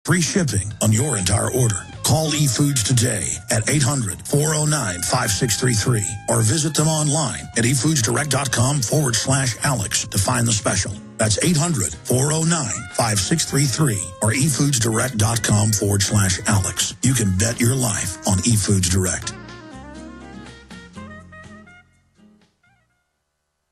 Free shipping on your entire order. Call eFoods today at 800-409-5633 or visit them online at efoodsdirect.com/Alex to find the special. That's 800-409-5633 or efoodsdirect.com/Alex. You can bet your life on eFoods Direct.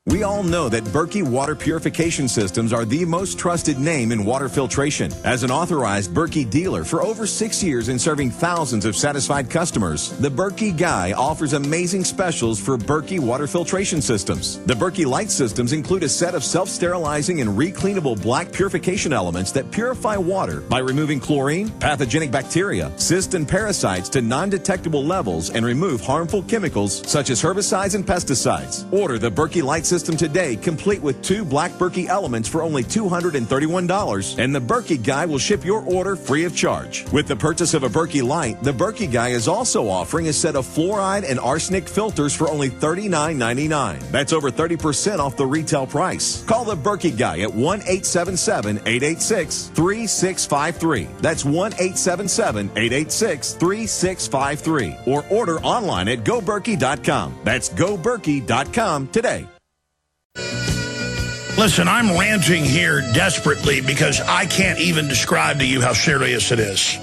We all know that Berkey water purification systems are the most trusted name in water filtration. As an authorized Berkey dealer for over 6 years and serving thousands of satisfied customers, the Berkey Guy offers amazing specials for Berkey water filtration systems. The Berkey Light systems include a set of self-sterilizing and recleanable black purification elements that purify water by removing chlorine, pathogenic bacteria, cysts, and parasites to non-detectable levels and remove harmful chemicals such as herbicides and pesticides. Order the Berkey Light system today, complete with 2 black Berkey elements for only $231, and the Berkey Guy will ship your order free of charge. With the purchase of a Berkey Light, the Berkey Guy is also offering a set of fluoride and arsenic filters for only $39.99. That's over 30% off the retail price. Call the Berkey Guy at 1-877-886-3653. That's 1-877-886-3653. Or order online at GoBerkey.com. That's GoBerkey.com today. Listen, I'm ranting here desperately because I can't even describe to you how serious it is.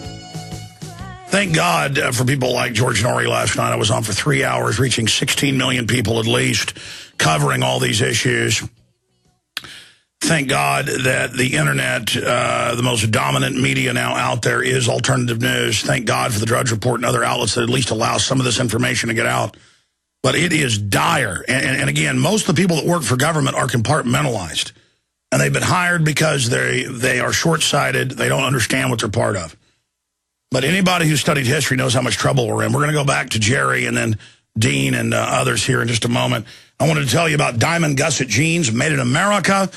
Thank God for people like George Norrie last night. I was on for 3 hours, reaching 16 million people at least, covering all these issues. Thank God that the internet, the most dominant media now out there, is alternative news. Thank God for the Drudge Report and other outlets that at least allow some of this information to get out. But it is dire. And again, most of the people that work for government are compartmentalized. And they've been hired because they are short-sighted. They don't understand what they're part of. But anybody who studied history knows how much trouble we're in. We're going to go back to Jerry and then Dean and others here in just a moment. I wanted to tell you about Diamond Gusset Jeans, made in America.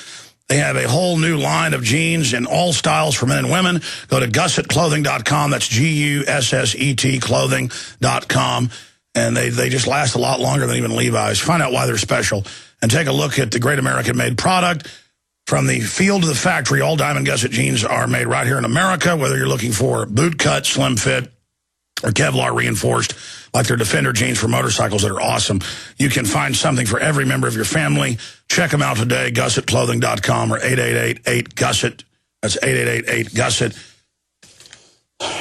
They have a whole new line of jeans in all styles for men and women. Go to gussetclothing.com. That's Gusset clothing.com. And they just last a lot longer than even Levi's. Find out why they're special. And take a look at the great American-made product. From the field to the factory, all Diamond Gusset jeans are made right here in America, whether you're looking for boot cut, slim fit, or Kevlar reinforced, like their Defender jeans for motorcycles that are awesome. You can find something for every member of your family. Check them out today, gussetclothing.com or 888-8-GUSSET. That's 888-8-GUSSET.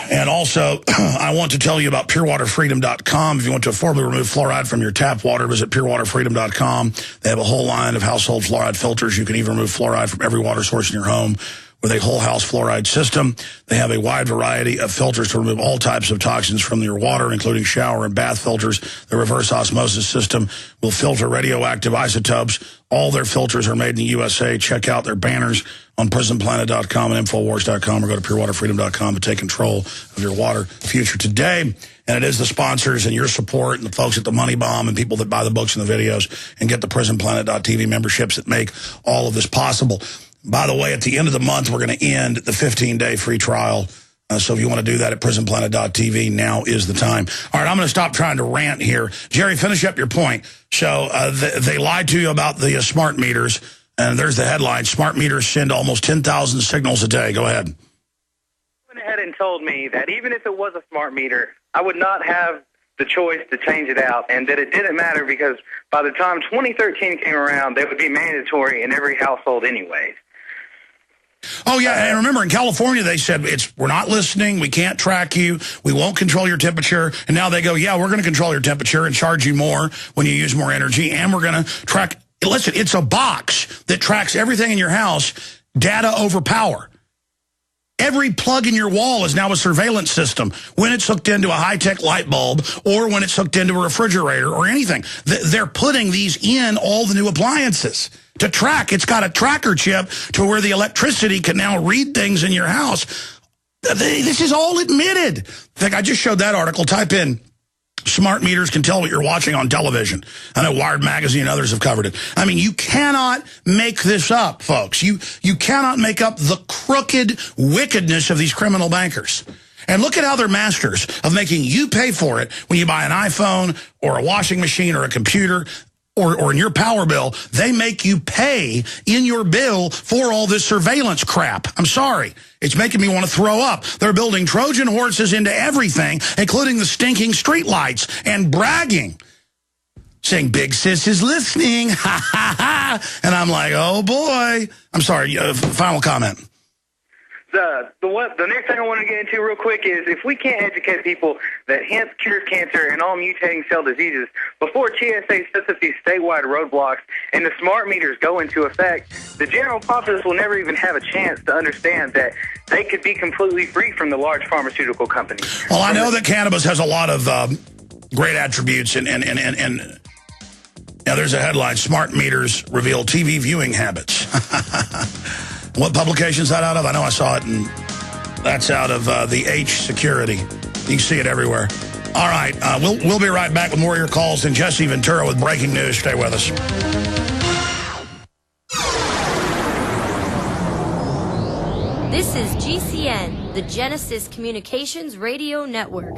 And also, I want to tell you about purewaterfreedom.com. If you want to affordably remove fluoride from your tap water, visit purewaterfreedom.com. They have a whole line of household fluoride filters. You can even remove fluoride from every water source in your home with a whole house fluoride system. They have a wide variety of filters to remove all types of toxins from your water, including shower and bath filters. The reverse osmosis system will filter radioactive isotopes. All their filters are made in the USA. Check out their banners on prisonplanet.com and Infowars.com, or go to purewaterfreedom.com to take control of your water future today. And it is the sponsors and your support and the folks at the Money Bomb and people that buy the books and the videos and get the prisonplanet.tv memberships that make all of this possible. By the way, at the end of the month, we're going to end the 15-day free trial. So if you want to do that at prisonplanet.tv, now is the time. All right, I'm going to stop trying to rant here. Jerry, finish up your point. So they lied to you about the smart meters. And there's the headline: smart meters send almost 10,000 signals a day. Go ahead. Went ahead and told me that even if it was a smart meter, I would not have the choice to change it out, and that it didn't matter because by the time 2013 came around, they would be mandatory in every household anyways. Oh, yeah, and remember, in California, they said, we're not listening, we can't track you, we won't control your temperature, and now they go, yeah, we're going to control your temperature and charge you more when you use more energy, and we're going to track. Listen, it's a box that tracks everything in your house, data over power. Every plug in your wall is now a surveillance system when it's hooked into a high-tech light bulb or when it's hooked into a refrigerator or anything. They're putting these in all the new appliances to track. It's got a tracker chip to where the electricity can now read things in your house. This is all admitted. In fact, I just showed that article. Type in smart meters can tell what you're watching on television. I know Wired Magazine and others have covered it. I mean, you cannot make this up, folks. You cannot make up the crooked wickedness of these criminal bankers. And look at how they're masters of making you pay for it when you buy an iPhone or a washing machine or a computer. or in your power bill, they make you pay in your bill for all this surveillance crap. I'm sorry. It's making me want to throw up. They're building Trojan horses into everything, including the stinking streetlights, and bragging, saying, Big Sis is listening, ha, ha, ha. And I'm like, oh, boy. I'm sorry, final comment. The next thing I want to get into real quick is if we can't educate people that hemp cures cancer and all mutating cell diseases before TSA sets up these statewide roadblocks and the smart meters go into effect, the general populace will never even have a chance to understand that they could be completely free from the large pharmaceutical companies. Well, I know that cannabis has a lot of great attributes, and now there's a headline, Smart Meters Reveal TV Viewing Habits. What publication is that out of? I know I saw it, and that's out of the Security. You can see it everywhere. All right, we'll be right back with more of your calls and Jesse Ventura with breaking news. Stay with us. This is GCN, the Genesis Communications Radio Network.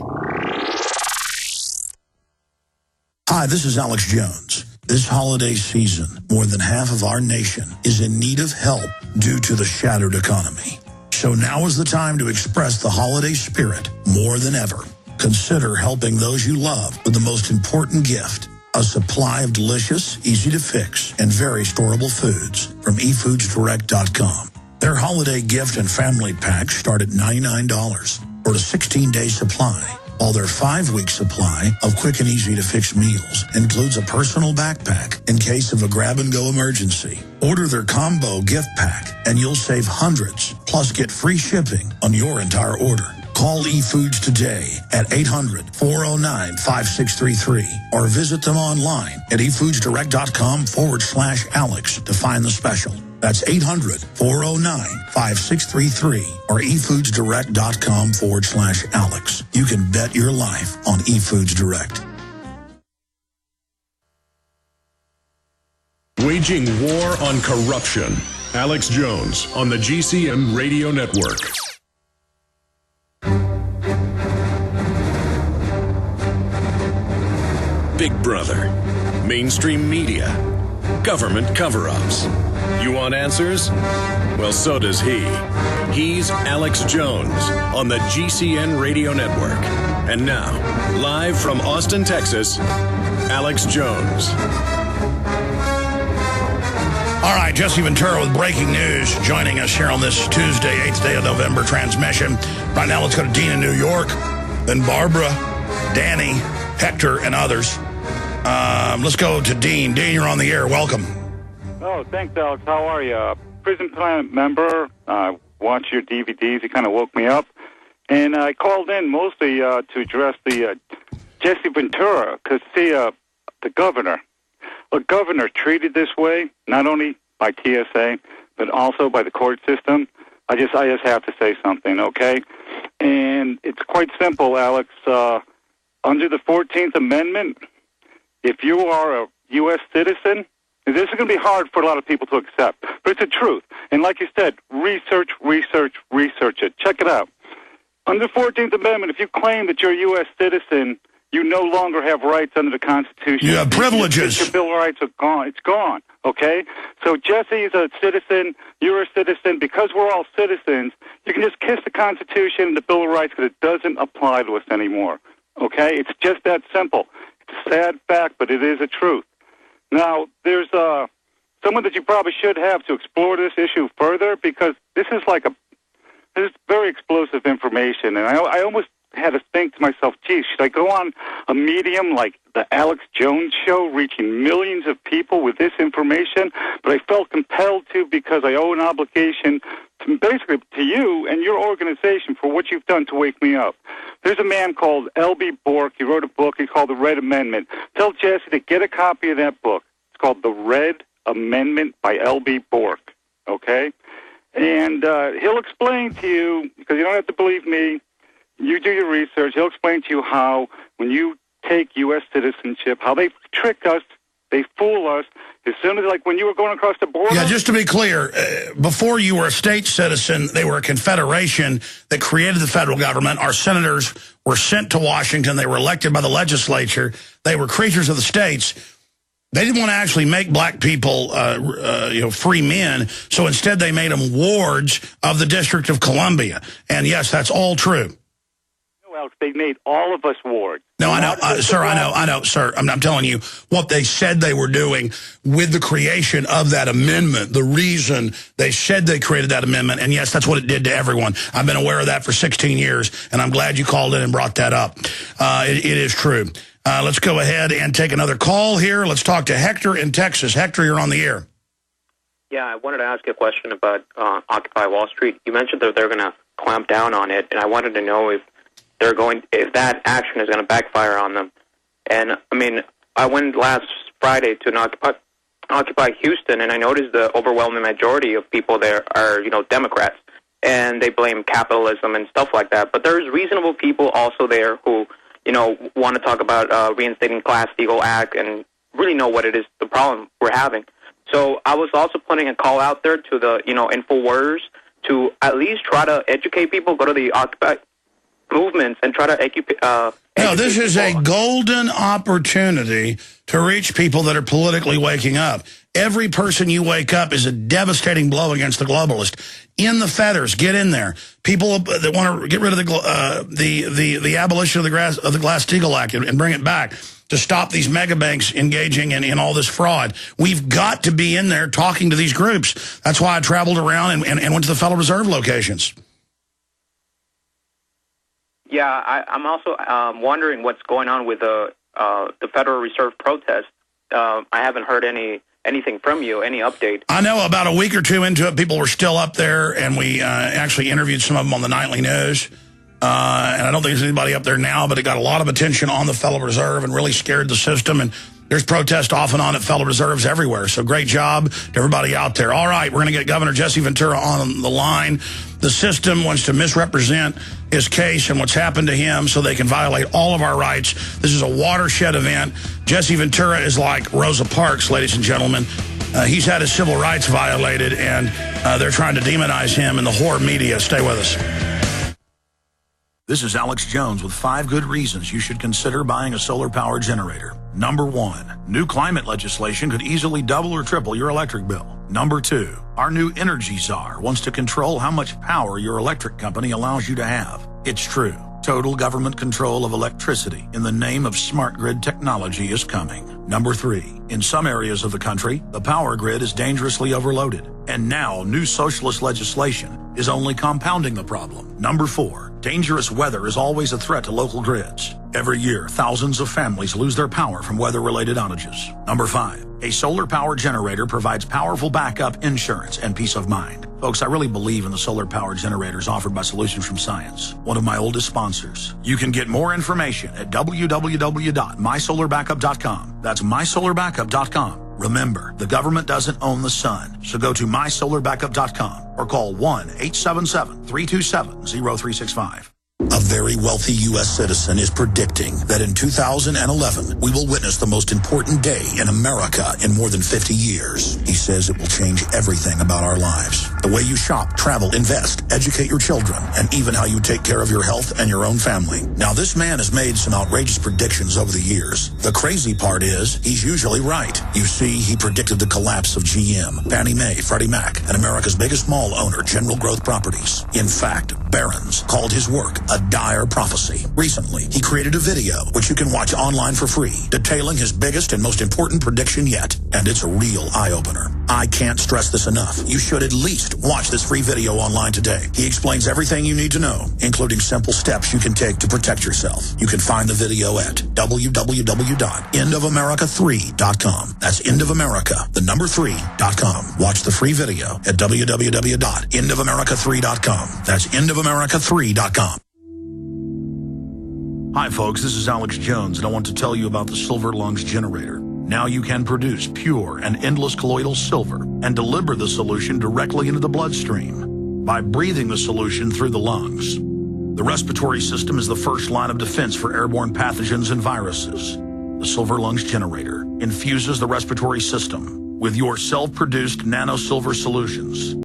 Hi, this is Alex Jones. This holiday season, more than half of our nation is in need of help due to the shattered economy. So now is the time to express the holiday spirit more than ever. Consider helping those you love with the most important gift, a supply of delicious, easy-to-fix, and very storable foods from efoodsdirect.com. Their holiday gift and family packs start at $99 for a 16-day supply, while their 5-week supply of quick and easy-to-fix meals includes a personal backpack in case of a grab-and-go emergency. Order their combo gift pack, and you'll save hundreds, plus get free shipping on your entire order. Call eFoods today at 800-409-5633 or visit them online at efoodsdirect.com/Alex to find the special. That's 800-409-5633 or efoodsdirect.com/Alex. You can bet your life on eFoods Direct. Waging war on corruption. Alex Jones on the GCN Radio Network. Big Brother, mainstream media, government cover-ups. You want answers? Well, so does he. He's Alex Jones on the GCN Radio Network. And now, live from Austin, Texas, Alex Jones. All right, Jesse Ventura with breaking news joining us here on this Tuesday, 8th day of November transmission. Right now, let's go to Dean in New York, then Barbara, Danny, Hector, and others. Let's go to Dean. Dean, you're on the air. Welcome. Oh, thanks, Alex. How are you? Prison Planet member. Watch your DVDs. You kind of woke me up. And I called in mostly to address the Jesse Ventura, because, see, the governor. A governor treated this way, not only by TSA, but also by the court system. I just have to say something, okay? And it's quite simple, Alex. Under the 14th Amendment, if you are a U.S. citizen, this is going to be hard for a lot of people to accept, but it's the truth. And like you said, research it. Check it out. Under the 14th Amendment, if you claim that you're a U.S. citizen, you no longer have rights under the Constitution. You have privileges. Your Bill of Rights are gone. It's gone, okay? So Jesse is a citizen. You're a citizen. Because we're all citizens, you can just kiss the Constitution and the Bill of Rights because it doesn't apply to us anymore, okay? It's just that simple. It's a sad fact, but it is a truth. Now, there's someone that you probably should have to explore this issue further, because this is very explosive information, and I almost had to think to myself, geez, should I go on a medium like the Alex Jones Show, reaching millions of people with this information? But I felt compelled to, because I owe an obligation to, basically, to you and your organization for what you've done to wake me up. There's a man called L.B. Bork. He wrote a book. He called The Red Amendment. Tell Jesse to get a copy of that book. It's called The Red Amendment by L.B. Bork, okay? And he'll explain to you, because you don't have to believe me, you do your research, he'll explain to you how, when you take U.S. citizenship, how they trick us, they fool us. As soon as, like, when you were going across the border... Yeah, just to be clear, before you were a state citizen, they were a confederation that created the federal government. Our senators were sent to Washington. They were elected by the legislature. They were creatures of the states. They didn't want to actually make black people, free men, so instead they made them wards of the District of Columbia. And yes, that's all true. Well, they made all of us wards. No, I know, sir, I know, sir. I'm telling you what they said they were doing with the creation of that amendment, the reason they said they created that amendment, and yes, that's what it did to everyone. I've been aware of that for 16 years, and I'm glad you called in and brought that up. It is true. Let's go ahead and take another call here. Let's talk to Hector in Texas. Hector, you're on the air. Yeah, I wanted to ask you a question about Occupy Wall Street. You mentioned that they're going to clamp down on it, and I wanted to know if that action is going to backfire on them. And, I mean, I went last Friday to an Occupy Houston, and I noticed the overwhelming majority of people there are, Democrats, and they blame capitalism and stuff like that. But there's reasonable people also there who, want to talk about reinstating Glass-Steagall Act and really know what it is, the problem we're having. So I was also putting a call out there to the, Infowars to at least try to educate people, go to the Occupy movements and try to educate. No, this is a golden opportunity to reach people that are politically waking up. Every person you wake up is a devastating blow against the globalist. In the feathers, get in there. People that want to get rid of the abolition of the Glass-Steagall Act and bring it back to stop these mega banks engaging in all this fraud. We've got to be in there talking to these groups. That's why I traveled around and went to the Federal Reserve locations. Yeah, I'm also wondering what's going on with the Federal Reserve protest. I haven't heard anything from you, any update. I know about a week or two into it, people were still up there, and we actually interviewed some of them on the nightly news. And I don't think there's anybody up there now, but it got a lot of attention on the Federal Reserve and really scared the system. And there's protests off and on at Federal Reserves everywhere. So great job to everybody out there. All right, we're going to get Governor Jesse Ventura on the line. The system wants to misrepresent his case and what's happened to him so they can violate all of our rights. This is a watershed event. Jesse Ventura is like Rosa Parks, ladies and gentlemen. He's had his civil rights violated, and they're trying to demonize him in the whore media. Stay with us. This is Alex Jones with 5 good reasons you should consider buying a solar power generator. Number 1, new climate legislation could easily double or triple your electric bill. Number 2, our new energy czar wants to control how much power your electric company allows you to have. It's true. Total government control of electricity in the name of smart grid technology is coming. Number 3, in some areas of the country, the power grid is dangerously overloaded. And now new socialist legislation is only compounding the problem. Number 4, dangerous weather is always a threat to local grids. Every year, thousands of families lose their power from weather-related outages. Number 5, a solar power generator provides powerful backup insurance and peace of mind. Folks, I really believe in the solar power generators offered by Solutions from Science, one of my oldest sponsors. You can get more information at www.mysolarbackup.com. That's mysolarbackup.com. Remember, the government doesn't own the sun, so go to mysolarbackup.com or call 1-877-327-0365. A very wealthy U.S. citizen is predicting that in 2011, we will witness the most important day in America in more than 50 years. He says it will change everything about our lives. The way you shop, travel, invest, educate your children, and even how you take care of your health and your own family. Now, this man has made some outrageous predictions over the years. The crazy part is, he's usually right. You see, he predicted the collapse of GM, Fannie Mae, Freddie Mac, and America's biggest mall owner, General Growth Properties. In fact, Barron's called his work a dire prophecy. Recently, he created a video, which you can watch online for free, detailing his biggest and most important prediction yet. And it's a real eye-opener. I can't stress this enough. You should at least watch this free video online today. He explains everything you need to know, including simple steps you can take to protect yourself. You can find the video at www.endofamerica3.com. That's endofamerica, the number 3.com. Watch the free video at www.endofamerica3.com. That's endofamerica3.com. Hi folks, this is Alex Jones, and I want to tell you about the Silver Lungs generator. Now you can produce pure and endless colloidal silver and deliver the solution directly into the bloodstream by breathing the solution through the lungs. The respiratory system is the first line of defense for airborne pathogens and viruses. The Silver Lungs generator infuses the respiratory system with your self-produced nano silver solutions.